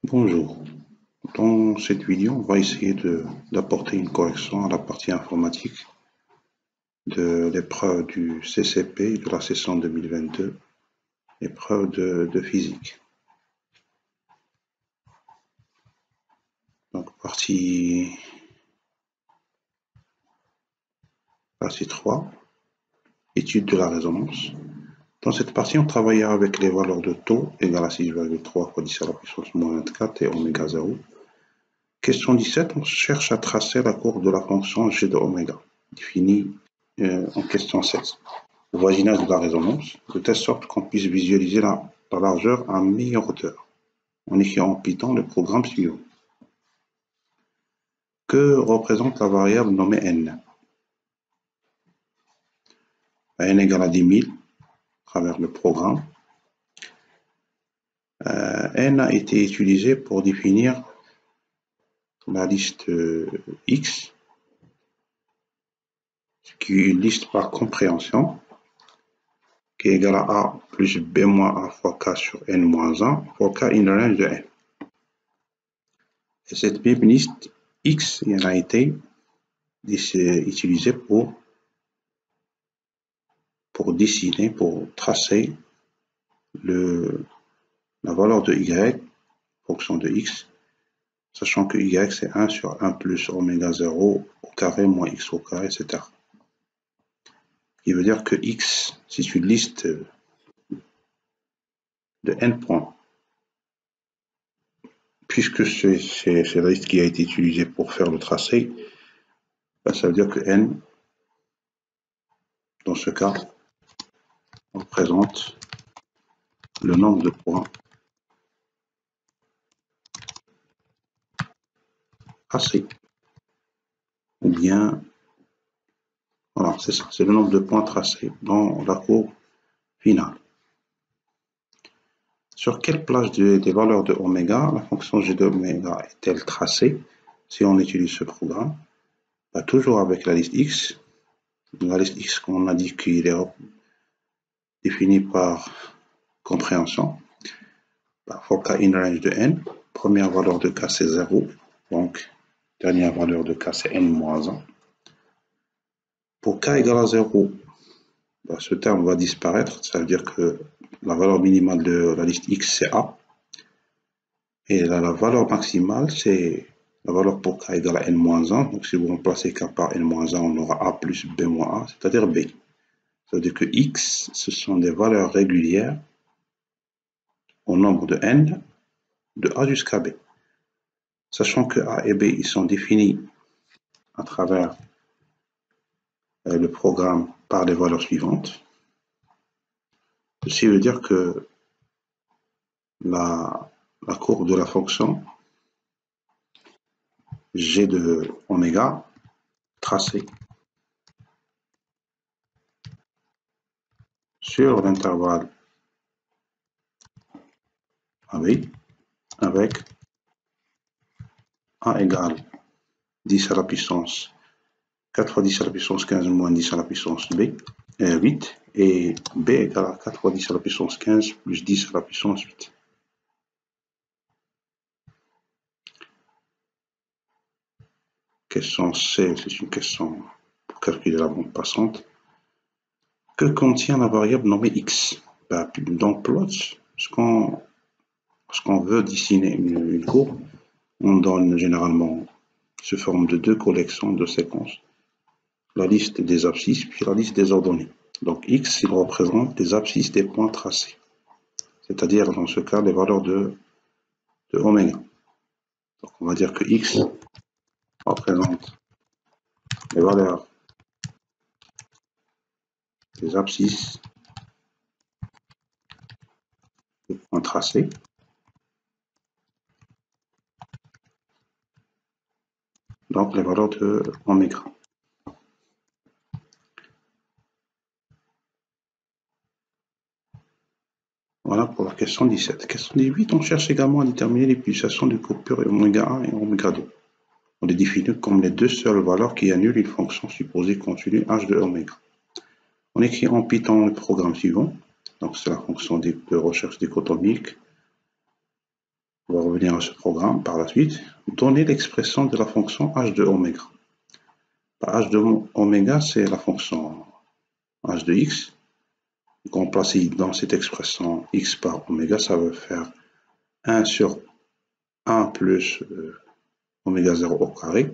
Bonjour, dans cette vidéo, on va essayer d'apporter une correction à la partie informatique de l'épreuve du CCP de la session 2022, épreuve de physique. Donc partie 3, étude de la résonance. Dans cette partie, on travaillera avec les valeurs de taux égale à 6,3 fois 10 à la puissance moins 24 et oméga 0. Question 17, on cherche à tracer la courbe de la fonction g de oméga, définie en question 16. Au voisinage de la résonance, de telle sorte qu'on puisse visualiser la largeur à meilleure hauteur, en écrivant en Python le programme suivant. Que représente la variable nommée n? N égale à 10 000 à travers le programme. N a été utilisé pour définir la liste X, qui est une liste par compréhension, qui est égale à A plus B moins A fois K sur N moins 1 fois K in range de N. Et cette même liste X, il a été utilisée pour dessiner, pour tracer la valeur de Y, fonction de X, sachant que Y c'est 1 sur 1 plus oméga 0 au carré moins X au carré, etc. Il veut dire que X, c'est une liste de n points. Puisque c'est la liste qui a été utilisée pour faire le tracé, ben ça veut dire que n, dans ce cas, représente le nombre de points tracés. Ou bien, voilà, c'est ça, c'est le nombre de points tracés dans la courbe finale. Sur quelle plage des valeurs de oméga la fonction g de oméga est-elle tracée si on utilise ce programme? Bah, toujours avec la liste x. La liste x, comme on a dit qu'il est défini par compréhension. Bah, for k in range de n, première valeur de k c'est 0, donc dernière valeur de k c'est n moins 1. Pour k égale à 0, bah, ce terme va disparaître, ça veut dire que la valeur minimale de la liste x c'est a. Et là, la valeur maximale, c'est la valeur pour k égale à n-1. Donc, si vous remplacez k par n-1, on aura a plus b moins a, c'est-à-dire b. Ça veut dire que x, ce sont des valeurs régulières au nombre de n, de a jusqu'à b. Sachant que a et b, ils sont définis à travers le programme par les valeurs suivantes. Ceci veut dire que la courbe de la fonction g de oméga tracée sur l'intervalle AB avec a égale 10 à la puissance 4 fois 10 à la puissance 15 moins 10 à la puissance 8 et b égale à 4 fois 10 à la puissance 15 plus 10 à la puissance 8. Question C, c'est une question pour calculer la bande passante. Que contient la variable nommée x? Dans plot, lorsqu'on veut dessiner une courbe, on donne généralement sous forme de deux collections de séquences, la liste des abscisses puis la liste des ordonnées. Donc x, il représente les abscisses des points tracés, c'est-à-dire dans ce cas les valeurs de oméga. Donc on va dire que x représente les valeurs des abscisses des points tracés. Donc les valeurs de oméga. Voilà pour la question 17. Question 18, on cherche également à déterminer les pulsations de coupure oméga 1 et oméga 2. On les définit comme les deux seules valeurs qui annulent une fonction supposée continue h de oméga. On écrit en Python le programme suivant. Donc c'est la fonction de recherche dichotomique On va revenir à ce programme par la suite. Donner l'expression de la fonction h de oméga. H de oméga, c'est la fonction h de x. Remplacer dans cette expression x par oméga, ça veut faire 1 sur 1 plus oméga 0 au carré,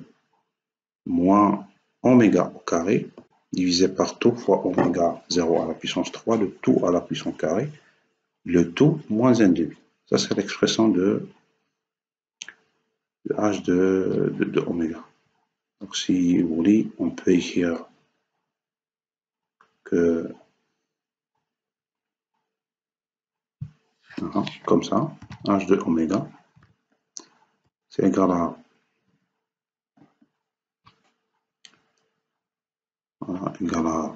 moins oméga au carré, divisé par tout fois oméga 0 à la puissance 3, le tout à la puissance carré, le tout moins 1 demi. Ça, c'est l'expression de h de oméga. Donc, si vous voulez, on peut écrire que comme ça, h de oméga, c'est égal à, voilà, égal à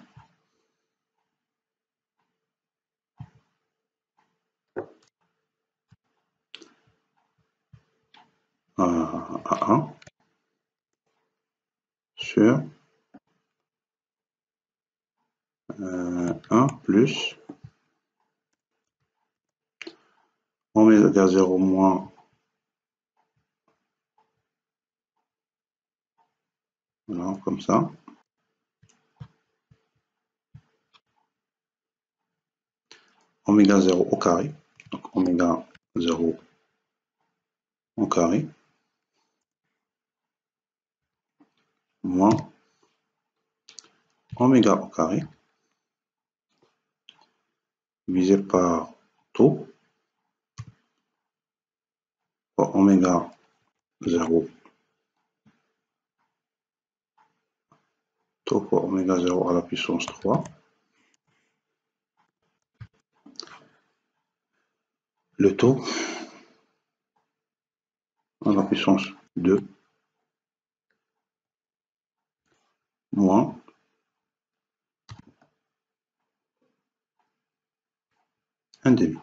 1 sur 1 plus oméga 0 moins, voilà, comme ça, oméga 0 au carré, donc oméga 0 au carré, moins oméga au carré, divisé par tau, fois oméga 0, tau fois oméga 0 à la puissance 3, le tau à la puissance 2, moins 1 demi.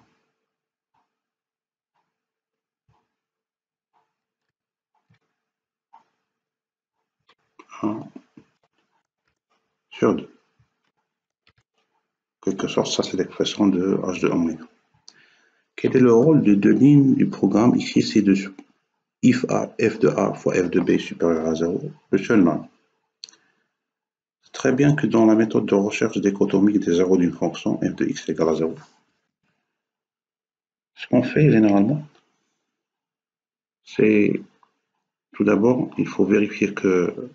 Sur 2. En quelque sorte, ça c'est l'expression de h de oméga. Quel est le rôle de deux lignes du programme ici ci-dessous? If a, f de a fois f de b est supérieur à 0, return none. C'est très bien que dans la méthode de recherche dichotomique des zéros d'une fonction, f de x égale à 0, ce qu'on fait généralement, c'est tout d'abord, il faut vérifier que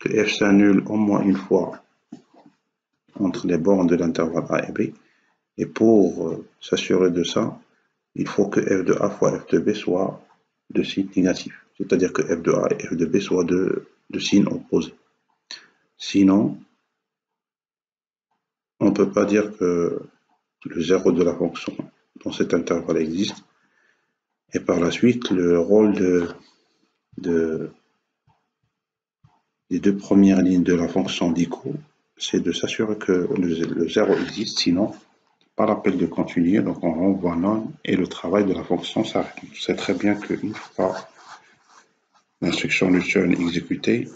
f s'annule au moins une fois entre les bornes de l'intervalle a et b. Et pour s'assurer de ça, il faut que f de a fois f de b soit de signe négatif. C'est-à-dire que f de a et f de b soient de signes opposés. Sinon, on ne peut pas dire que le zéro de la fonction dans cet intervalle existe. Et par la suite, le rôle des deux premières lignes de la fonction dicho, c'est de s'assurer que le zéro existe, sinon, pas la peine de continuer, donc on renvoie non et le travail de la fonction s'arrête. On sait très bien qu'une fois l'instruction return exécutée,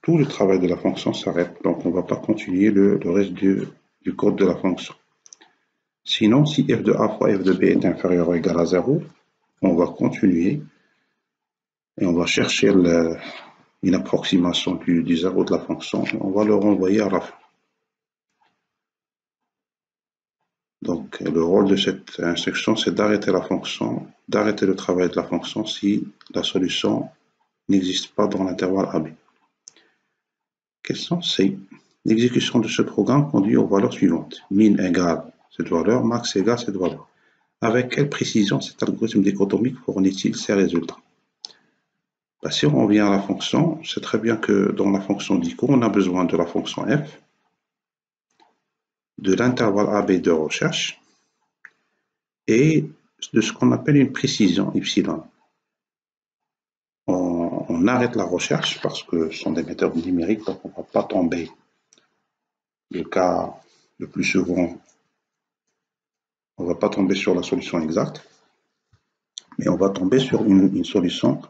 tout le travail de la fonction s'arrête, donc on ne va pas continuer le reste du code de la fonction. Sinon, si f de a fois f de b est inférieur ou égal à 0, on va continuer et on va chercher une approximation du zéro de la fonction et on va le renvoyer à la fin. Donc, le rôle de cette instruction, c'est d'arrêter la fonction, d'arrêter le travail de la fonction si la solution n'existe pas dans l'intervalle AB. Question C. L'exécution de ce programme conduit aux valeurs suivantes. Min égale cette valeur, max égale cette valeur. Avec quelle précision cet algorithme dichotomique fournit-il ces résultats? Si on revient à la fonction, c'est très bien que dans la fonction dicho, on a besoin de la fonction f, de l'intervalle AB de recherche et de ce qu'on appelle une précision epsilon. On arrête la recherche parce que ce sont des méthodes numériques, donc on ne va pas tomber. Le cas le plus souvent, on ne va pas tomber sur la solution exacte, mais on va tomber sur une solution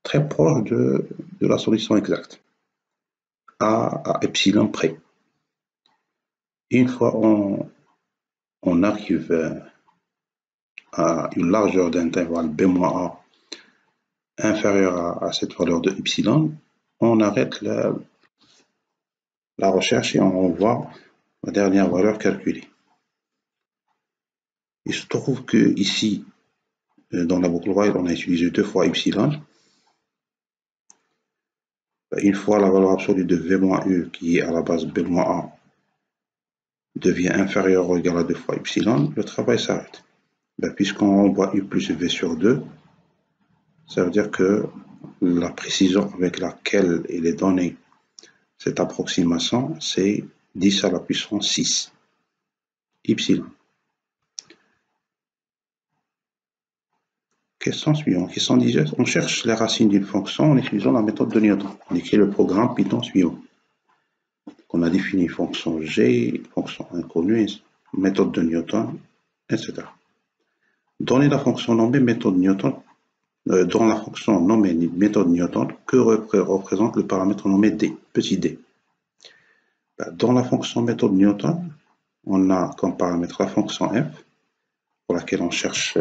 très proche de la solution exacte, à epsilon près. Et une fois on arrive à une largeur d'intervalle B-A inférieure à cette valeur de epsilon, on arrête la recherche et on revoit la dernière valeur calculée. Il se trouve que ici, dans la boucle while, on a utilisé 2 fois epsilon. Une fois la valeur absolue de V-U, qui est à la base B-A, devient inférieur ou égal à 2 fois epsilon, le travail s'arrête. Puisqu'on renvoie U plus V sur 2, ça veut dire que la précision avec laquelle il est donné cette approximation, c'est 10 à la puissance 6 epsilon. Question suivante. Question 18. On cherche les racines d'une fonction en utilisant la méthode de Newton. On écrit le programme Python suivant. On a défini fonction G, fonction inconnue, méthode de Newton, etc. Donner la fonction nommée méthode Newton, dans la fonction nommée méthode Newton, que représente le paramètre nommé D, petit d. Dans la fonction méthode Newton, on a comme paramètre la fonction f, pour laquelle on cherche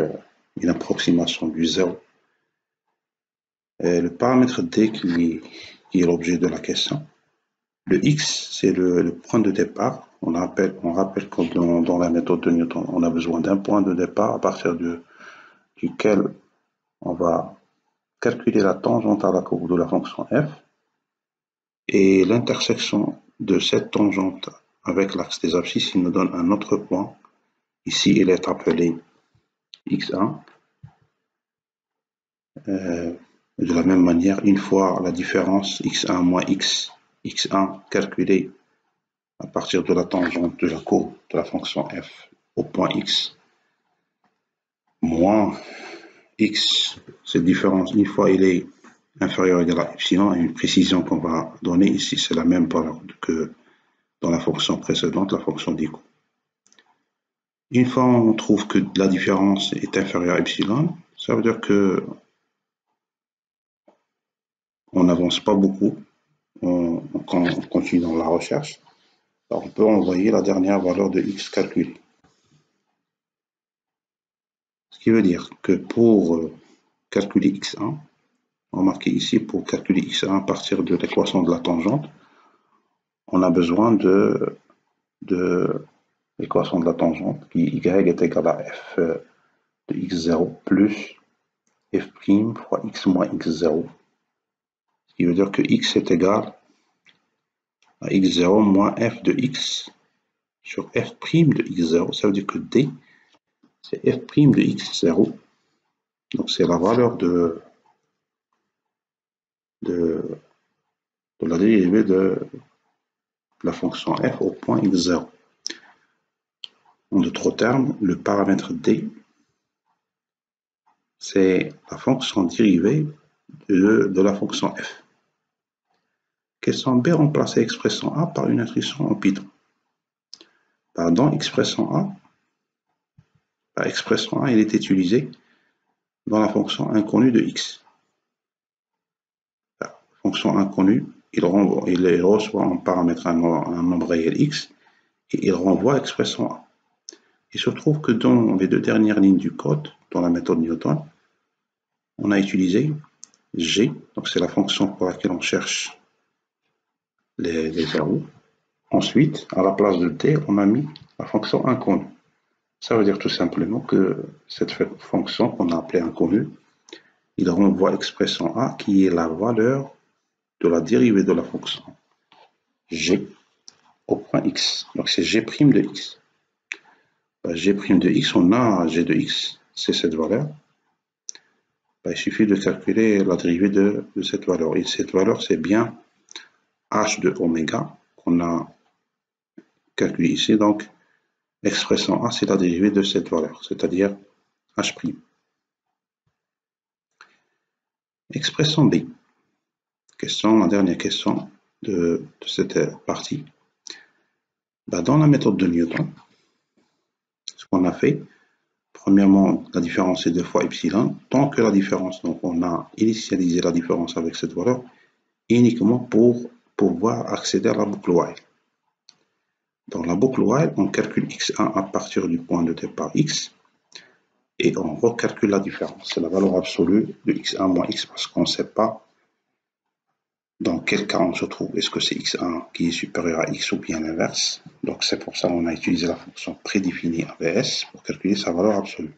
une approximation du 0. Et le paramètre d qui est l'objet de la question. Le x, c'est le point de départ. On rappelle que dans la méthode de Newton, on a besoin d'un point de départ à partir duquel on va calculer la tangente à la courbe de la fonction f. Et l'intersection de cette tangente avec l'axe des abscisses, il nous donne un autre point. Ici, il est appelé x1. De la même manière, une fois la différence x1 moins x1 calculée à partir de la tangente de la courbe de la fonction f au point x moins x, cette différence, une fois il est inférieur ou égal à epsilon, et une précision qu'on va donner ici, c'est la même valeur que dans la fonction précédente, la fonction d'écho. Une fois on trouve que la différence est inférieure à epsilon, ça veut dire que on n'avance pas beaucoup, on continue dans la recherche. Alors on peut envoyer la dernière valeur de x calculée. Ce qui veut dire que pour calculer x1, remarquez ici, pour calculer x1 à partir de l'équation de la tangente, on a besoin de l'équation de la tangente qui y est égal à f de x0 plus f' fois x moins x0. Ce qui veut dire que x est égal à x0 moins f de x sur f' de x0. Ça veut dire que d, c'est f' de x0. Donc c'est la valeur de la dérivée de la fonction f au point x0. En d'autres termes, le paramètre d, c'est la fonction dérivée de la fonction f. Question B, remplacer expression a par une instruction en Python. Dans expression a, il est utilisé dans la fonction inconnue de x. La fonction inconnue, il reçoit en paramètre un nombre réel x et il renvoie expression a. Il se trouve que dans les deux dernières lignes du code, dans la méthode Newton, on a utilisé g, donc c'est la fonction pour laquelle on cherche les verrous. Ensuite, à la place de d, on a mis la fonction inconnue. Ça veut dire tout simplement que cette fonction qu'on a appelée inconnue, il renvoie expression a qui est la valeur de la dérivée de la fonction g au point x. Donc c'est g' de x. G' de x, on a g de x, c'est cette valeur. Il suffit de calculer la dérivée de cette valeur. Et cette valeur, c'est bien h de oméga qu'on a calculé ici. Donc, l'expression a, c'est la dérivée de cette valeur, c'est-à-dire h'. Expression b. La dernière question de cette partie. Dans la méthode de Newton, ce qu'on a fait, premièrement, la différence est 2 fois epsilon. Tant que la différence, donc on a initialisé la différence avec cette valeur uniquement pour pouvoir accéder à la boucle while. Dans la boucle while, on calcule x1 à partir du point de départ x. et on recalcule la différence. C'est la valeur absolue de x1 moins x parce qu'on ne sait pas dans quel cas on se trouve. Est-ce que c'est x1 qui est supérieur à x ou bien l'inverse? Donc c'est pour ça qu'on a utilisé la fonction prédéfinie AVS pour calculer sa valeur absolue.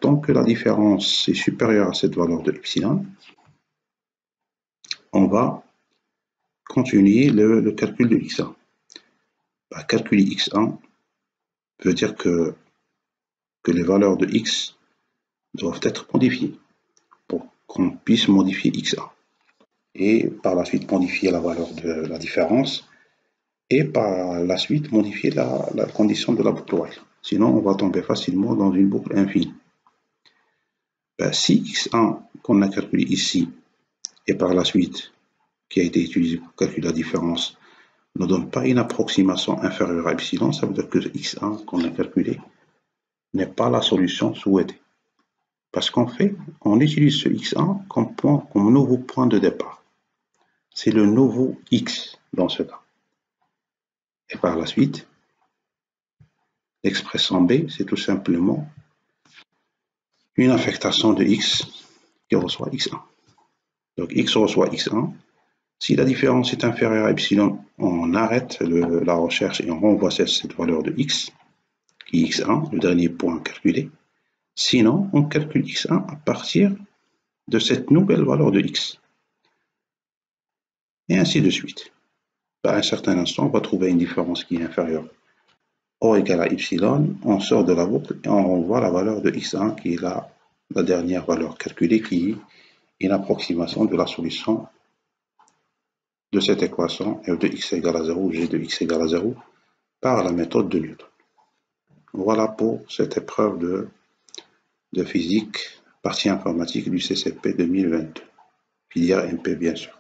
Tant que la différence est supérieure à cette valeur de epsilon, on va continuer le calcul de x1. Calculer x1 veut dire que les valeurs de x doivent être modifiées pour qu'on puisse modifier x1. Et par la suite modifier la valeur de la différence et par la suite modifier la condition de la boucle while. Sinon, on va tomber facilement dans une boucle infinie. Si x1 qu'on a calculé ici et par la suite qui a été utilisé pour calculer la différence ne donne pas une approximation inférieure à epsilon, ça veut dire que x1 qu'on a calculé n'est pas la solution souhaitée. Parce qu'en fait, on utilise ce x1 comme nouveau point de départ. C'est le nouveau x dans ce cas. Et par la suite, l'expression B, c'est tout simplement une affectation de x qui reçoit x1. Donc x reçoit x1. Si la différence est inférieure à epsilon, on arrête la recherche et on renvoie cette valeur de x, qui est x1, le dernier point calculé. Sinon, on calcule x1 à partir de cette nouvelle valeur de x. Et ainsi de suite. À un certain instant, on va trouver une différence qui est inférieure O égale à epsilon, on sort de la boucle et on renvoie la valeur de x1 qui est la dernière valeur calculée, qui est une approximation de la solution de cette équation f de x égale à 0, g de x égale à 0 par la méthode de Newton. Voilà pour cette épreuve de physique, partie informatique du CCP 2022, filière MP bien sûr.